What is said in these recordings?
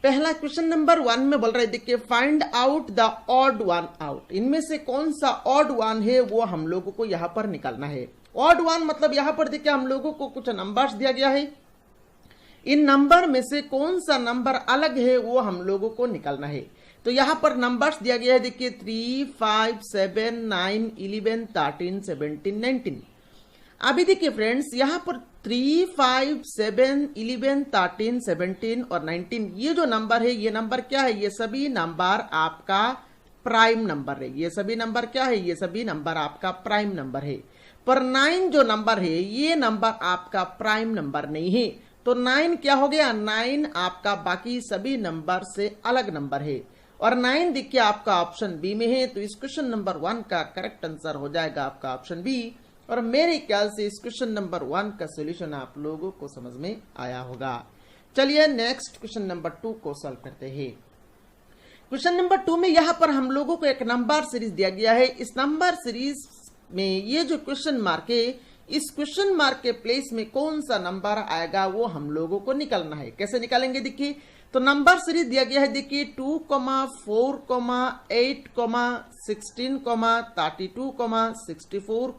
पहला question number 1 में बोल रहे देखिए find out the odd one out. इनमें से कौन सा ऑड वन है वो हम लोगों को यहां पर निकालना है। ऑड वन मतलब यहां पर देखिए हम लोगों को कुछ नंबर्स दिया गया है, इन नंबर में से कौन सा नंबर अलग है वो हम लोगों को निकालना है। तो यहां पर नंबर्स दिया गया है देखिए 3, 5, 7, 9, 11, 13, 17, 19। अभी देखिए फ्रेंड्स यहां पर 3, 5, 7, 11, 13, 17 और 19 ये जो नंबर है ये नंबर क्या है, ये सभी नंबर आपका प्राइम नंबर है। ये सभी नंबर क्या है, ये सभी नंबर आपका प्राइम नंबर है। पर 9 जो नंबर है ये नंबर आपका प्राइम नंबर नहीं है। तो 9 क्या हो गया, 9 आपका बाकी सभी नंबर से अलग नंबर है और 9 देखिए आपका ऑप्शन बी में है। तो इस क्वेश्चन नंबर 1 का करेक्ट आंसर हो जाएगा आपका ऑप्शन बी। और मेरे ख्याल से इस क्वेश्चन नंबर 1 का सॉल्यूशन आप लोगों को समझ में आया होगा। चलिए नेक्स्ट क्वेश्चन नंबर 2 को सॉल्व करते हैं। क्वेश्चन नंबर 2 में यहां पर हम लोगों को एक नंबर सीरीज दिया गया है। इस नंबर सीरीज में ये जो क्वेश्चन मार्क है, इस क्वेश्चन मार्क के प्लेस में कौन सा नंबर आएगा वो हम लोगों को निकालना है। कैसे निकालेंगे देखिए, तो नंबर सीरीज दिया गया है देखिए 2, 4, 8, 16, 32, 64,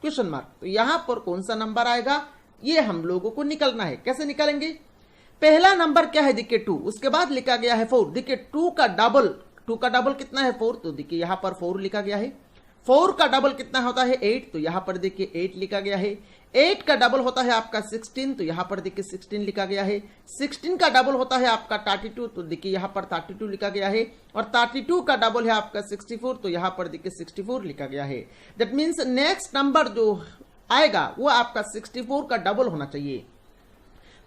क्वेश्चन मार्क। तो यहां पर कौन सा नंबर आएगा ये हम लोगों को निकालना है। कैसे निकालेंगे, पहला नंबर क्या है देखिए 2, उसके बाद लिखा गया है 4। देखिए 2 का डबल कितना है 4, तो देखिए यहां पर 4 लिखा गया है। 4 का डबल कितना होता है 8, तो यहां पर देखिए 8 लिखा गया है। 8 का डबल होता है आपका 16, तो यहां पर देखिए 16 लिखा गया है। 16 का डबल होता है आपका 32, तो देखिए यहां पर 32 लिखा गया है। और 32 का डबल है आपका 64, तो यहां पर देखिए 64 लिखा गया है। दैट मीन्स नेक्स्ट नंबर जो आएगा वो आपका 64 का डबल होना चाहिए।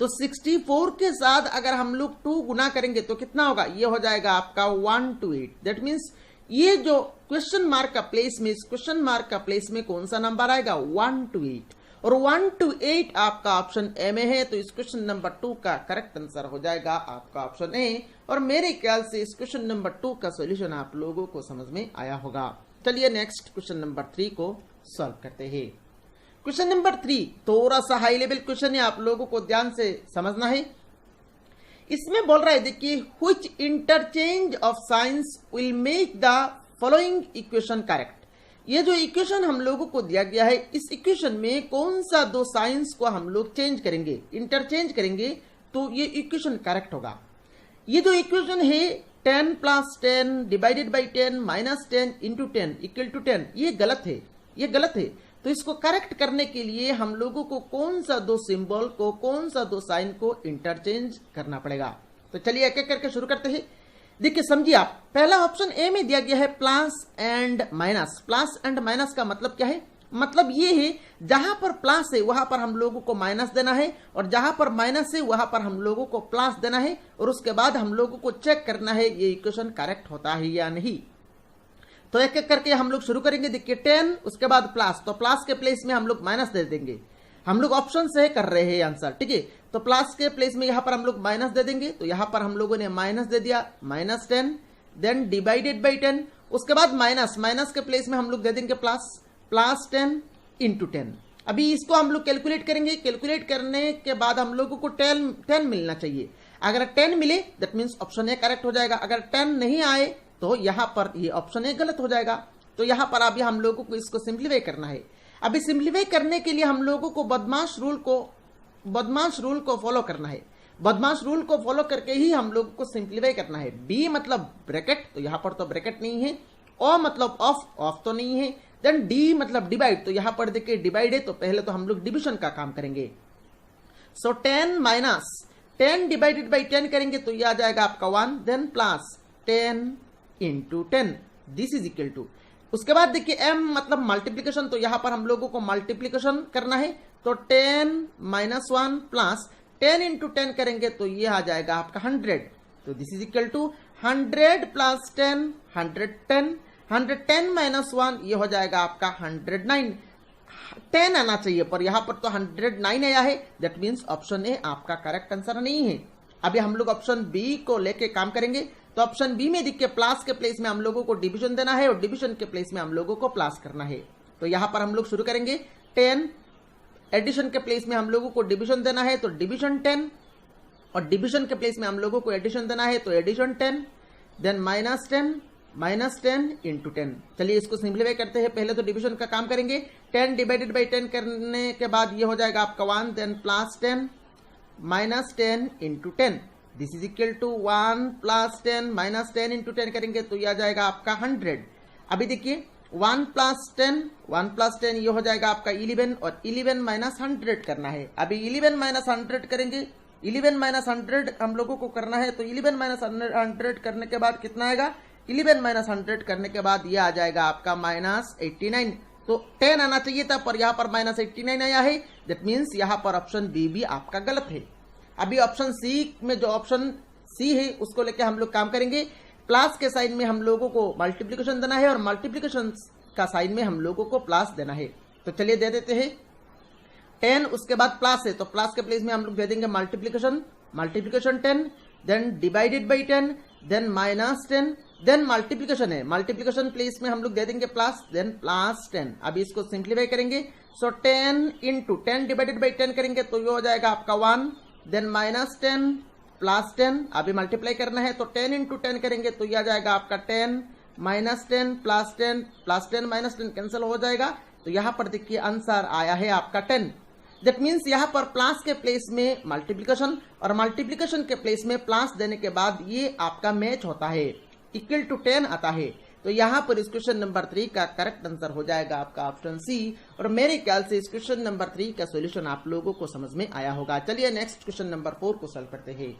तो 64 के साथ अगर हम लोग 2 गुना करेंगे तो कितना होगा, ये हो जाएगा आपका 1 to 8। दैट मीन्स ये जो क्वेश्चन मार्क का प्लेस में, इस क्वेश्चन मार्क का प्लेस में कौन सा नंबर आएगा 1 to 8 और 1 to 8 आपका ऑप्शन ए में है। तो इस क्वेश्चन नंबर 2 का करेक्ट आंसर हो जाएगा आपका ऑप्शन ए। और मेरे ख्याल से इस क्वेश्चन नंबर 2 का सॉल्यूशन आप लोगों को समझ में आया होगा। चलिए नेक्स्ट क्वेश्चन नंबर 3 को सॉल्व करते हैं। क्वेश्चन नंबर 3 थोड़ा सा हाई लेवल क्वेश्चन है, आप लोगों को ध्यान से समझना है। इसमें बोल रहा है देखिए which interchange of science will make the following equation correct. ये जो इक्वेशन हम लोगों को दिया गया है, इस इक्वेशन में कौन सा दो साइंस को हम लोग चेंज करेंगे, इंटरचेंज करेंगे, तो ये इक्वेशन करेक्ट होगा। ये जो इक्वेशन है 10 + 10 डिवाइडेड बाई 10 - 10 × 10 = 10, ये गलत है, ये गलत है। तो इसको करेक्ट करने के लिए हम लोगों को कौन सा दो सिंबल को, कौन सा दो साइन को इंटरचेंज करना पड़ेगा। तो चलिए एक एक करके शुरू करते हैं। देखिए समझिए आप, पहला ऑप्शन ए में दिया गया है plus and minus. Plus and minus का मतलब क्या है, मतलब ये है जहां पर प्लस है वहां पर हम लोगों को माइनस देना है और जहां पर माइनस है वहां पर हम लोगों को प्लस देना है और उसके बाद हम लोगों को चेक करना है ये इक्वेशन करेक्ट होता है या नहीं। तो एक एक करके हम लोग शुरू करेंगे। देखिए 10 उसके बाद प्लस, तो प्लस के प्लेस में हम लोग माइनस दे देंगे। हम लोग ऑप्शन से कर रहे हैं आंसर, ठीक है। तो प्लस के प्लेस में यहां पर हम लोग माइनस दे देंगे, तो यहां पर हम लोगों ने माइनस दे दिया -10, देन डिवाइडेड बाई 10, उसके बाद माइनस के प्लेस में हम लोग दे देंगे प्लस 10 × 10। अभी इसको हम लोग कैलकुलेट करेंगे। कैलकुलेट करने के बाद हम लोगों को 10 मिलना चाहिए। अगर 10 मिले that means option A correct हो जाएगा। अगर 10 नहीं आए तो यहां पर ये ऑप्शन ए गलत हो जाएगा। तो यहां पर अभी हम लोगों को इसको सिंप्लीफाई करना है। अभी सिंप्लीफाई करने के लिए हम लोगों को बदमाश रूल को फॉलो करना है। बदमाश रूल को फॉलो करके ही हम लोगों को सिंप्लीफाई करना है। बी मतलब ब्रैकेट, तो यहां पर तो ब्रैकेट नहीं है। ओ मतलब ऑफ तो नहीं है। देन डी मतलब डिवाइड, तो यहां पर देखिए डिवाइड है, तो पहले तो हम लोग डिविजन का काम करेंगे। सो 10 - 10 डिवाइडेड बाई 10 करेंगे तो यह आ जाएगा आपका 1, then plus 10 × 10, this is equal to, उसके बाद देखिए m मतलब मल्टीप्लीकेशन, तो यहां पर हम लोगों को मल्टीप्लीकेशन करना है। तो 10 - 1 प्लस 10 × 10 करेंगे तो ये आ जाएगा आपका 100। तो दिस इज इक्वल टू 100 + 10 110, 110 - 1 ये हो जाएगा आपका 109। 10 आना चाहिए पर यहां पर तो 109 आया है। दैट मीन्स ऑप्शन ए आपका करेक्ट आंसर नहीं है। अभी हम लोग ऑप्शन बी को लेके काम करेंगे। तो ऑप्शन बी में देखिए प्लस के प्लेस में हम लोगों को डिवीजन देना है और डिवीजन के प्लेस में हम लोगों को प्लस करना है। तो यहां पर हम लोग शुरू करेंगे 10, एडिशन के प्लेस में हम लोगों को डिवीजन देना है, तो डिवीजन 10 और डिवीजन के प्लेस में हम लोगों को एडिशन देना है, तो एडिशन 10, देन माइनस 10 इंटू 10। चलिए इसको सिंप्लीफाई करते हैं। पहले तो डिवीजन का काम करेंगे। 10 डिवाइडेड बाई 10 करने के बाद ये हो जाएगा आपका 1, then plus 10 minus 10 into 10, this is equal to 1 plus 10 minus 10 into 10 करेंगे तो ये आ जाएगा आपका 100। अभी देखिए 1 प्लस 10 ये हो जाएगा आपका 11 और 11 माइनस 100 करना है। अभी 11 माइनस 100 करेंगे, 11 माइनस 100 हम लोगों को करना है, तो 11 माइनस 100 करने के बाद कितना आएगा, 11 माइनस 100 करने के बाद ये आ जाएगा आपका माइनस 89। तो 10 आना चाहिए था पर यहाँ पर माइनस 89 आया है, दैट मीन्स यहाँ पर ऑप्शन बी भी आपका गलत है। अभी ऑप्शन सी में जो ऑप्शन सी है उसको लेके हम लोग काम करेंगे। प्लस के साइन में हम लोगों को मल्टीप्लिकेशन देना है और मल्टीप्लिकेशन का साइन में हम लोगों को प्लस देना है। तो चलिए दे देते हैं 10, उसके बाद प्लस है तो प्लस के प्लेस में हम लोग दे देंगे multiplication 10, then divided by 10, then minus 10, then multiplication है, मल्टीप्लिकेशन प्लेस में हम लोग दे देंगे प्लस, देन प्लस 10। अभी इसको सिंप्लीफाई करेंगे, सो 10 इंटू 10 डिवाइडेड बाई 10 करेंगे तो ये हो जाएगा आपका 1, देन माइनस 10 प्लस 10। अभी मल्टीप्लाई करना है तो 10 इंटू 10 करेंगे तो ये आ जाएगा आपका 10 माइनस 10 प्लस 10 माइनस 10 कैंसिल हो जाएगा। तो यहाँ पर देखिए आंसर आया है आपका 10। दैट मीन्स यहाँ पर प्लस के प्लेस में मल्टीप्लिकेशन और मल्टीप्लिकेशन के प्लेस में प्लस देने के बाद ये आपका मैच होता है, इक्वल टू 10 आता है। तो यहाँ पर इस क्वेश्चन नंबर 3 का करेक्ट आंसर हो जाएगा आपका ऑप्शन सी। और मेरे ख्याल से इस क्वेश्चन नंबर 3 का सॉल्यूशन आप लोगों को समझ में आया होगा। चलिए नेक्स्ट क्वेश्चन नंबर 4 को सॉल्व करते हैं।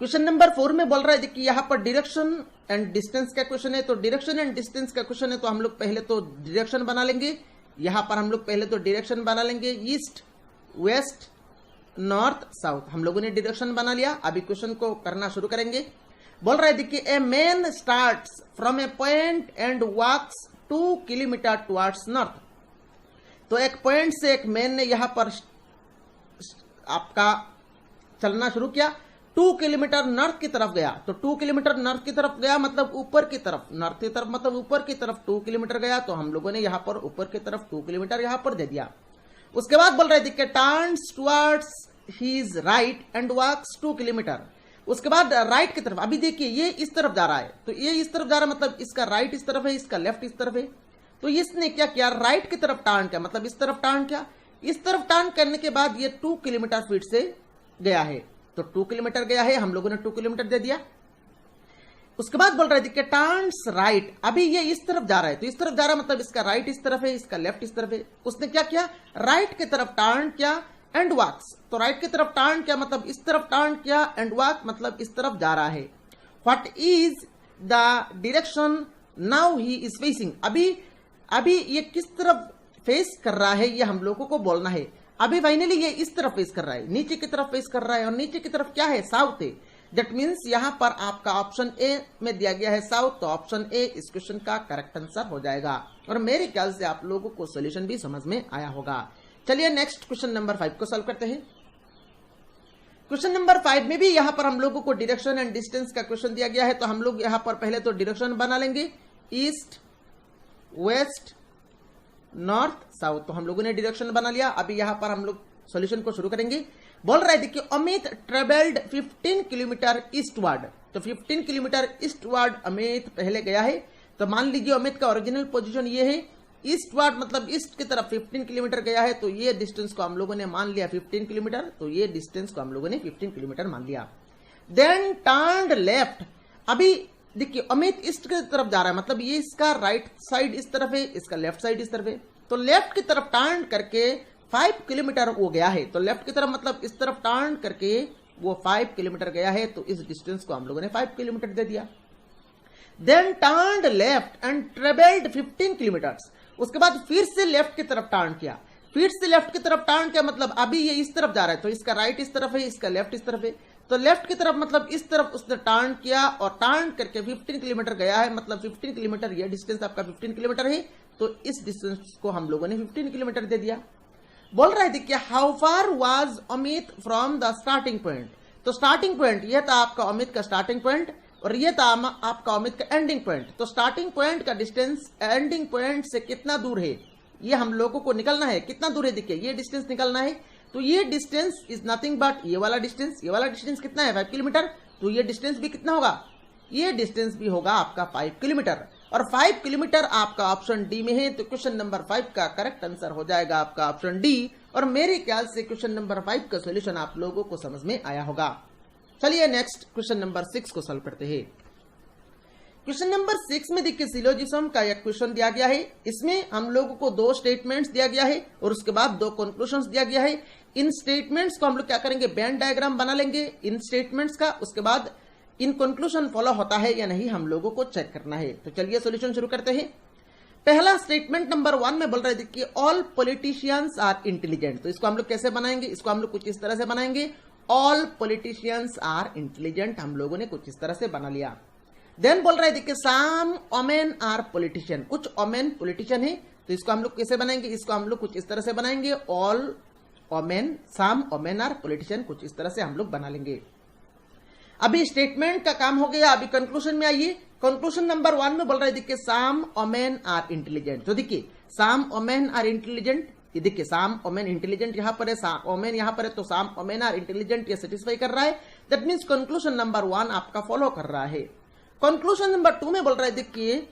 क्वेश्चन नंबर 4 में बोल रहा है कि यहाँ पर डायरेक्शन एंड डिस्टेंस का क्वेश्चन है। तो डायरेक्शन एंड डिस्टेंस का क्वेश्चन है तो हम लोग पहले तो डायरेक्शन बना लेंगे। यहाँ पर हम लोग पहले तो डायरेक्शन बना लेंगे, ईस्ट वेस्ट नॉर्थ साउथ हम लोगों ने डायरेक्शन बना लिया। अभी क्वेश्चन को करना शुरू करेंगे। बोल रहा है देखिए a man starts from a point and walks 2 kilometre towards north. तो एक पॉइंट से एक मैन ने यहां पर आपका चलना शुरू किया, 2 किलोमीटर नॉर्थ की तरफ गया। तो 2 किलोमीटर नॉर्थ की तरफ गया मतलब ऊपर की तरफ, नॉर्थ की तरफ मतलब ऊपर की तरफ 2 किलोमीटर गया। तो हम लोगों ने यहां पर ऊपर की तरफ 2 किलोमीटर यहां पर दे दिया। उसके बाद बोल रहे देखिए turns towards his right and walks 2 kilometre. उसके बाद राइट की तरफ, अभी देखिए ये इस तरफ जा रहा है तो ये इस तरफ जा रहा है मतलब इसका राइट इस तरफ है, इसका लेफ्ट इस तरफ है। तो इसने क्या किया, राइट की तरफ टर्न किया मतलब इस तरफ टर्न किया। इस तरफ टर्न करने के बाद ये 2 किलोमीटर फीट से गया है। तो 2 किलोमीटर गया है, हम लोगों ने 2 किलोमीटर दे दिया। उसके बाद बोल रहे देखिए टर्न्स राइट, अभी ये इस तरफ जा रहा है तो इस तरफ जा रहा है मतलब इसका राइट इस तरफ है, इसका लेफ्ट इस तरफ है। उसने क्या किया, राइट की तरफ टर्न किया एंड वॉक्स। तो राइट की तरफ टर्न किया मतलब इस तरफ टर्न किया एंड वॉक मतलब इस तरफ जा रहा है। What is the direction now he is facing. अभी ये किस तरफ फेस कर रहा है ये हम लोगों को बोलना है। अभी फाइनली ये इस तरफ फेस कर रहा है, नीचे की तरफ फेस कर रहा है और नीचे की तरफ क्या है, साउथ है। दैट मीन्स यहां पर आपका ऑप्शन ए में दिया गया है साउथ। तो ऑप्शन ए इस क्वेश्चन का करेक्ट आंसर हो जाएगा। और मेरे ख्याल से आप लोगों को सोल्यूशन भी समझ में आया होगा। चलिए नेक्स्ट क्वेश्चन नंबर 5 को सॉल्व करते हैं। क्वेश्चन नंबर 5 में भी यहां पर हम लोगों को डायरेक्शन एंड डिस्टेंस का क्वेश्चन दिया गया है। तो हम लोग यहां पर पहले तो डायरेक्शन बना लेंगे, ईस्ट वेस्ट नॉर्थ साउथ। तो हम लोगों ने डायरेक्शन बना लिया। अभी यहां पर हम लोग सॉल्यूशन को शुरू करेंगे। बोल रहा है देखिए अमित ट्रेवल्ड 15 किलोमीटर ईस्टवर्ड। तो 15 किलोमीटर ईस्टवर्ड अमित पहले गया है। तो मान लीजिए अमित का ओरिजिनल पोजीशन ये है, ईस्टवर्ड मतलब ईस्ट की तरफ 15 किलोमीटर गया है। तो ये डिस्टेंस को हम लोगों ने मान लिया 15 किलोमीटर। तो ये डिस्टेंस को हम लोगों ने 15 किलोमीटर मान लिया। देन टर्न्ड लेफ्ट, अभी देखिए अमित ईस्ट की तरफ जा रहा है मतलब ये इसका राइट साइड इस तरफ है, इसका लेफ्ट साइड इस तरफ है। तो लेफ्ट की तरफ टर्न करके 5 किलोमीटर वो गया है। तो लेफ्ट की तरफ मतलब इस तरफ टर्न करके वो 5 किलोमीटर गया है। तो इस डिस्टेंस को हम लोगों ने 5 किलोमीटर दे दिया। Then turned left and travelled 15 kilometres. उसके बाद फिर से लेफ्ट की तरफ टर्न किया, फिर से लेफ्ट की तरफ टर्न किया मतलब अभी ये इस तरफ जा रहा है तो इसका राइट इस तरफ है, इसका लेफ्ट इस तरफ है। तो लेफ्ट की तरफ मतलब इस तरफ उसने टर्न किया और टर्न करके 15 किलोमीटर गया है मतलब 15 किलोमीटर ये डिस्टेंस आपका 15 किलोमीटर है। तो इस डिस्टेंस को हम लोगों ने 15 किलोमीटर दे दिया। बोल रहा है देखिए how far was Amit from the starting point. तो स्टार्टिंग पॉइंट ये था आपका अमित का स्टार्टिंग पॉइंट और ये था आपका अमित का एंडिंग पॉइंट। तो स्टार्टिंग पॉइंट का डिस्टेंस एंडिंग पॉइंट से कितना दूर है ये हम लोगों को निकलना है। कितना दूर है देखिए ये डिस्टेंस निकलना है। तो ये डिस्टेंस इज नथिंग बट ये वाला डिस्टेंस कितना है 5 किलोमीटर, तो ये डिस्टेंस भी कितना होगा, ये डिस्टेंस भी होगा आपका 5 किलोमीटर। और 5 किलोमीटर आपका ऑप्शन डी में है, तो क्वेश्चन नंबर 5 का करेक्ट आंसर हो जाएगा आपका ऑप्शन डी। और मेरे ख्याल से क्वेश्चन नंबर 5 का सॉल्यूशन आप लोगों को समझ में आया होगा। चलिए नेक्स्ट क्वेश्चन नंबर 6 को सॉल्व करते हैं। क्वेश्चन नंबर 6 में देखिए सिलोजिज्म का एक क्वेश्चन दिया गया है। इसमें हम लोगों को 2 स्टेटमेंट्स दिया गया है और उसके बाद 2 कंक्लूजन्स दिया गया है। इन स्टेटमेंट्स को हम लोग क्या करेंगे, वेन डायग्राम बना लेंगे इन स्टेटमेंट्स का, उसके बाद इन कंक्लूजन फॉलो होता है या नहीं हम लोगों को चेक करना है। तो चलिए सॉल्यूशन शुरू करते हैं। पहला स्टेटमेंट नंबर 1 में बोल रहे थे कि ऑल पॉलिटिशियंस आर इंटेलिजेंट। तो इसको हम लोग कैसे बनाएंगे, इसको हम लोग कुछ इस तरह से बनाएंगे, ऑल पॉलिटिशियंस आर इंटेलिजेंट, हम लोगों ने कुछ इस तरह से बना लिया। देन बोल रहे थे कि सम ओमेन आर पॉलिटिशियन, कुछ ओमेन पॉलिटिशियन है, तो इसको हम लोग कैसे बनाएंगे, इसको हम लोग कुछ इस तरह से बनाएंगे, all women some women are politician, कुछ इस तरह से हम लोग बना लेंगे। अभी स्टेटमेंट का काम हो गया, अभी कंक्लूजन में आइए। कंक्लूजन नंबर 1 में बोल रहे थे कि सम ओमेन आर इंटेलिजेंट। तो देखिए सम ओमेन आर इंटेलिजेंट, ये देखिए सम ओमेन इंटेलिजेंट यहां पर है, ओमेन यहां पर है, तो सम ओमेन आर इंटेलिजेंट ये सेटिस्फाई कर रहा है। दैट मींस कंक्लूजन नंबर 1 आपका फॉलो कर रहा है। कंक्लूजन नंबर 2 में बोल रहे थे कि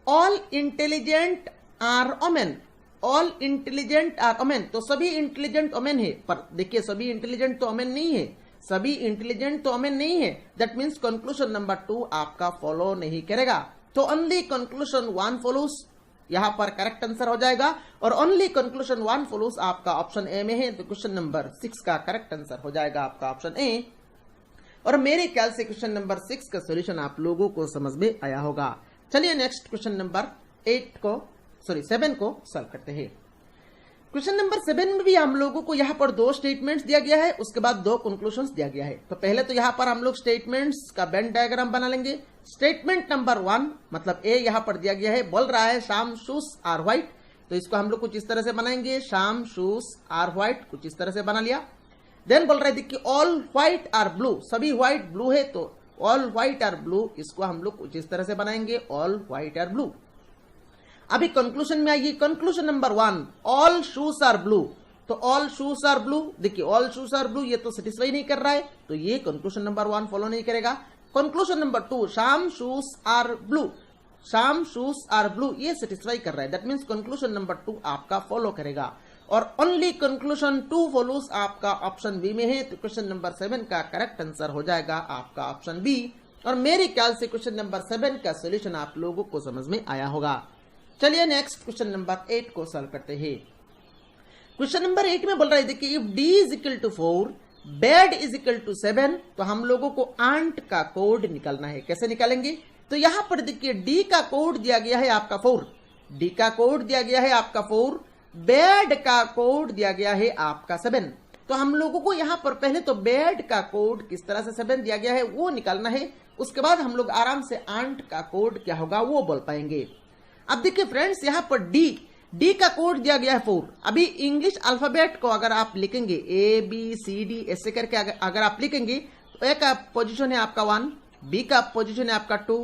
all intelligent are women, all intelligent are women, तो सभी इंटेलिजेंट ओमेन है। पर देखिए सभी इंटेलिजेंट तो ओमेन नहीं है, सभी इंटेलिजेंट तो ओमेन नहीं है। दैट मींस कंक्लूजन नंबर 2 आपका फॉलो नहीं करेगा। तो ओनली कंक्लूजन 1 फॉलोस, यहां पर करेक्ट आंसर हो जाएगा। और ओनली कंक्लूजन 1 फॉलोस आपका ऑप्शन ए में है, तो क्वेश्चन नंबर 6 का करेक्ट आंसर हो जाएगा आपका ऑप्शन ए। और मेरे ख्याल से क्वेश्चन नंबर 6 का सॉल्यूशन आप लोगों को समझ में आया होगा। चलिए नेक्स्ट क्वेश्चन नंबर 7 को सॉल्व करते हैं। क्वेश्चन नंबर 7 में भी हम लोगों को यहाँ पर 2 स्टेटमेंट्स दिया गया है, उसके बाद 2 कंक्लूजन्स दिया गया है। तो पहले तो यहाँ पर हम लोग स्टेटमेंट्स का वेन डायग्राम बना लेंगे। स्टेटमेंट नंबर 1 मतलब ए यहाँ पर दिया गया है, बोल रहा है शाम शूज आर व्हाइट, तो इसको हम लोग कुछ इस तरह से बनाएंगे, शाम शूज आर व्हाइट, कुछ इस तरह से बना लिया। देन बोल रहे थे कि ऑल व्हाइट आर ब्लू, सभी व्हाइट ब्लू है, तो ऑल व्हाइट आर ब्लू, इसको हम लोग कुछ इस तरह से बनाएंगे, ऑल व्हाइट आर ब्लू। अभी कंक्लूजन में आइए। Conclusion number 1 all shoes are blue, तो ऑल शूज आर ब्लू, देखिए ऑल शूज आर ब्लू ये तो सेटिस्फाई नहीं कर रहा है, तो ये कंक्लूजन नंबर 1 फॉलो नहीं करेगा। कंक्लूजन नंबर 2 शाम शूज आर ब्लू, शाम शूज आर ब्लू ये सेटिस्फाई कर रहा है। दैट मींस कंक्लूजन नंबर 2 आपका फॉलो करेगा। और ओनली कंक्लूजन 2 फॉलोस आपका ऑप्शन बी में है, तो क्वेश्चन नंबर 7 का करेक्ट आंसर हो जाएगा आपका ऑप्शन बी। और मेरे ख्याल से क्वेश्चन नंबर 7 का सोल्यूशन आप लोगों को समझ में आया होगा। चलिए नेक्स्ट क्वेश्चन नंबर 8 को सॉल्व करते हैं। क्वेश्चन नंबर 8 में बोल रहे थे कि if D is equal to 4 bed is equal to 7, तो हम लोगों को आंट का कोड निकालना है। कैसे निकालेंगे, तो यहां पर देखिए डी का कोड दिया गया है आपका 4, डी का कोड दिया गया है आपका 4, बेड का कोड दिया गया है आपका 7। तो हम लोगों को यहां पर पहले तो बेड का कोड किस तरह से 7 दिया गया है वो निकालना है, उसके बाद हम लोग आराम से आंट का कोड क्या होगा वो बोल पाएंगे। अब देखिए फ्रेंड्स यहां पर डी का कोड दिया गया है 4। अभी इंग्लिश अल्फाबेट को अगर आप लिखेंगे ABCD ऐसे करके अगर आप लिखेंगे, तो ए का पोजीशन है आपका 1, बी का पोजीशन है आपका 2,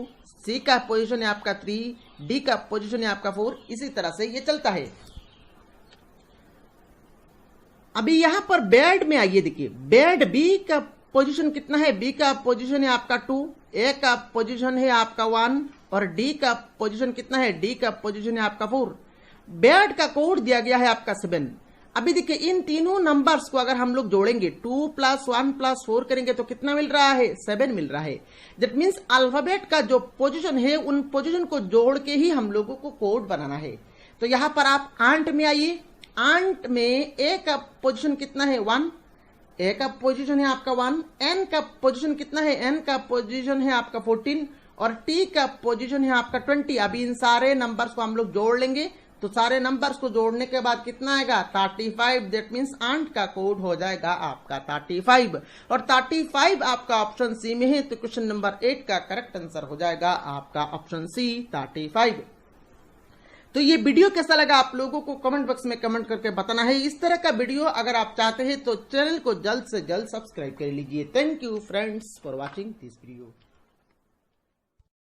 सी का पोजीशन है आपका 3, डी का पोजीशन है आपका 4, इसी तरह से ये चलता है। अभी यहां पर बेड में आइए, देखिए बेड बी का पोजीशन कितना है, बी का पोजीशन है आपका 2, ए का पोजीशन है आपका 1 और डी का पोजीशन कितना है, डी का पोजीशन है आपका 4। बेड का कोड दिया गया है आपका 7। अभी देखिए इन तीनों नंबर्स को अगर हम लोग जोड़ेंगे 2 + 1 + 4 करेंगे तो कितना मिल रहा है, 7 मिल रहा है। दैट मीन्स अल्फाबेट का जो पोजीशन है उन पोजीशन को जोड़ के ही हम लोगों को कोड बनाना है। तो यहां पर आप आंट में आइए, आंट में ए का पोजीशन कितना है 1, ए का पोजीशन है आपका 1, एन का पोजीशन कितना है, एन का पोजीशन है आपका 14 और टी का पोजीशन है आपका 20। अभी इन सारे नंबर्स को हम लोग जोड़ लेंगे, तो सारे नंबर्स को जोड़ने के बाद कितना आएगा 35। दैट मीन्स आंट का कोड हो जाएगा आपका 35 और 35 आपका ऑप्शन सी में है, तो क्वेश्चन नंबर 8 का करेक्ट आंसर हो जाएगा आपका ऑप्शन सी 35। तो ये वीडियो कैसा लगा आप लोगों को कमेंट बॉक्स में कमेंट करके बताना है। इस तरह का वीडियो अगर आप चाहते हैं तो चैनल को जल्द से जल्द सब्सक्राइब कर लीजिए। Thank you friends for watching this video.